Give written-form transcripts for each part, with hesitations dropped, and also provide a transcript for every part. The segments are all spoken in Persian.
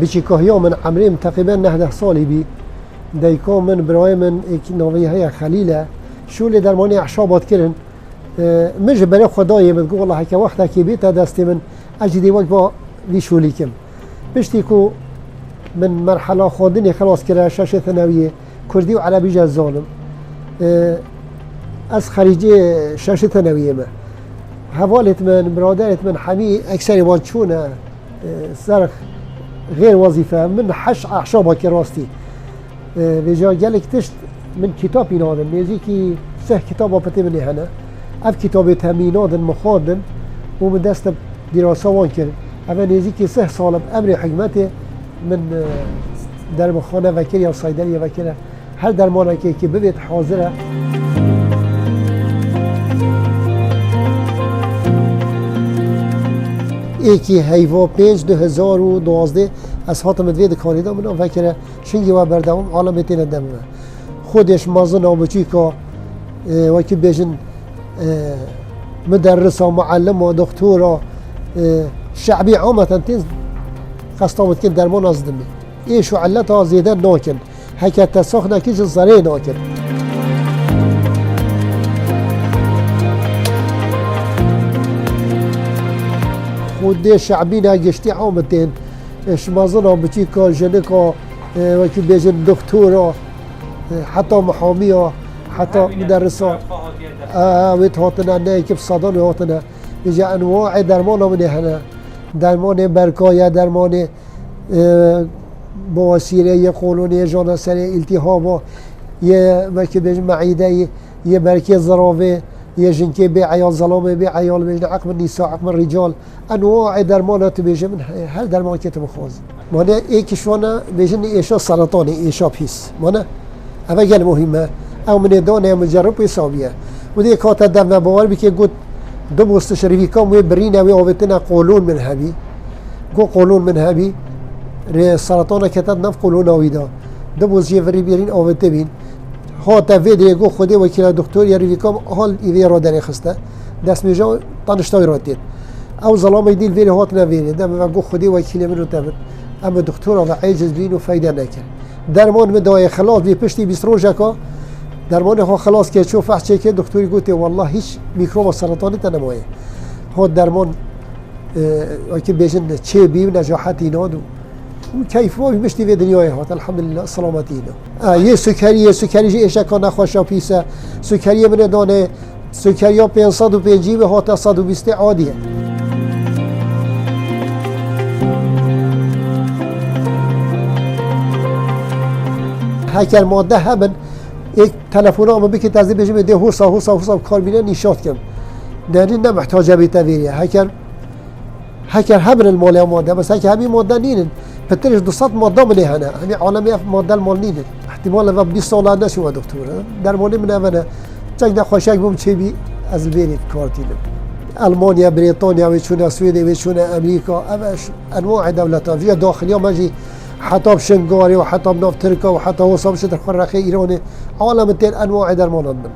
بچیکاهی من عمریم تقریبا 19 سالی بی دیکا من برای من یک نوعی های خلیله شول درمانی اعشابات کردن مش برای خدای من گفت والله که وقتا که بیت دستی من اجدی وقت با وی شولی کم بشتی کو من مرحله خودنی خلاص کرده شش ثانویه کردی و عربی جز ظالم از خارجی شش ثانویه ما حوالت من برادرت من حمی اکثر وان چونه سرخ غیر وظیفه من حش اعشابا که راستی بجا گلک تشت من کتاب اینادن نیزی که سه کتاب آپتی منی هنه اف کتاب تامینادن مخادن و من دست دراسه وان کرد اما نیزی که سه سال امر حکمت من در مخانه وکر یا صیدلی وکر هر درمانه که ببید حاضره ایکی هیوا 5/2012 از حاتم دوید کاریدا منو وکر شنگی و بردوم عالم تین دم خودش مازن و بچی که وکی بیشن مدرس و معلم و دکتر و شعبی عامتا تین خستامت کن درمان از دمی ایشو علتا زیده ناکن حکت ساخ نکیش زره ناکن خود شعبی نگشتی عامتین مازن و بچی که جنکا وکی بیشن دکتر حتی محامی ها حتی مدرس ها ویت هاتنا نه که صدان هاتنا بجا انواع درمان منی هنه درمان برکای درمان بواسیره یه قولون جان سر التهاب یه وکی بیش معیده یه برکی ضراوه یه جنکی بی عیال ظلامه بی عیال بیش عقم النساء عقم الرجال انواع درمانات بیش من هر درمان که تبخواز مانه ایکشوانا بیشن ایشا سرطانی ایشا پیس مانه اما گل مهمه او من دانه مجرب حسابیه و دیگه کاتا دم باور بی که گفت دو مستشرفی کام و برینه و آوتنا قولون من هبی گو قولون من هبی ری سرطان کتاد نف قولون آویدا دو مستشرفی برین آوته بین ها تفیدی گو خودی وکیل دکتر یا ریوی کام حال ایوی را داری خسته دست میجا تانشتای را دید او ظلام دیل ویری هات نویری دم و گو خودی وکیل منو تفید اما دکتر آقا عیجز بین و فایده نکرد درمان مدای خلاص بی پشتی 20 روزه که درمان ها خلاص که چون فحص که دکتری گفته والله هیچ میکروب سرطانی تنمایه ها درمان که بیشن چه بی نجاحتی نادو و کیف ما مشتی به دنیای هات الحمدلله سلامتی اینا یه سکری جه اشکا نخوشا پیسه سکری من دانه سکری ها 550 به هات 120 عادیه هکر ماده همن یک تلفن آمد بکی تازه بجیم ده حوصا کار بینه نیشات کم نه محتاجه به تغییره هکر همن المال ماده بس هکر همین ماده نینن پترش 200 ماده ملی هنه همین عالمی ماده المال نینن احتمال و 20 ساله نشو دکتر درمانی من اونا چند نخوشک بوم چه بی از بیرید کارتینم المانیا بریتانیا و چون سوئد و چون امریکا انواع دولت‌ها ویا داخلی ماجی حتی شنگاری و حتی ناف ترکا و حتی وصام شد خرخی ایرانی عالم تین انواع درمانات من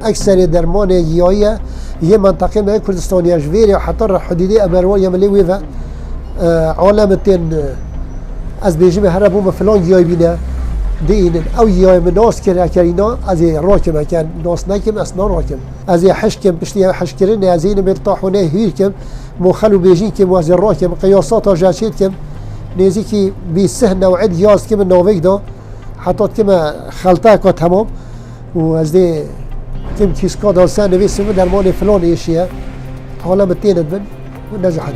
اکثر درمان گیاهی یه منطقه ما کردستانی اجویری و حتی حدودی ابروان یملی ویفا عالم تین از بیجیم هربوم فلان گیاهی بینه دین او گیاه من ناس کرینا از راکم کن ناس نکم اصلا راکم از حشکم پشتی حشکرین از این مرتاحونه هیر کم مخلو بیجین کم و از راکم قیاسات جاشید کم نیزی که بی سه نوع گیاز کم ناویک دا حتی کم خلطه که تمام و از دی کم کیسکا دارسان نویسیم درمان فلان ایشیه عالم تیند من و نجاحت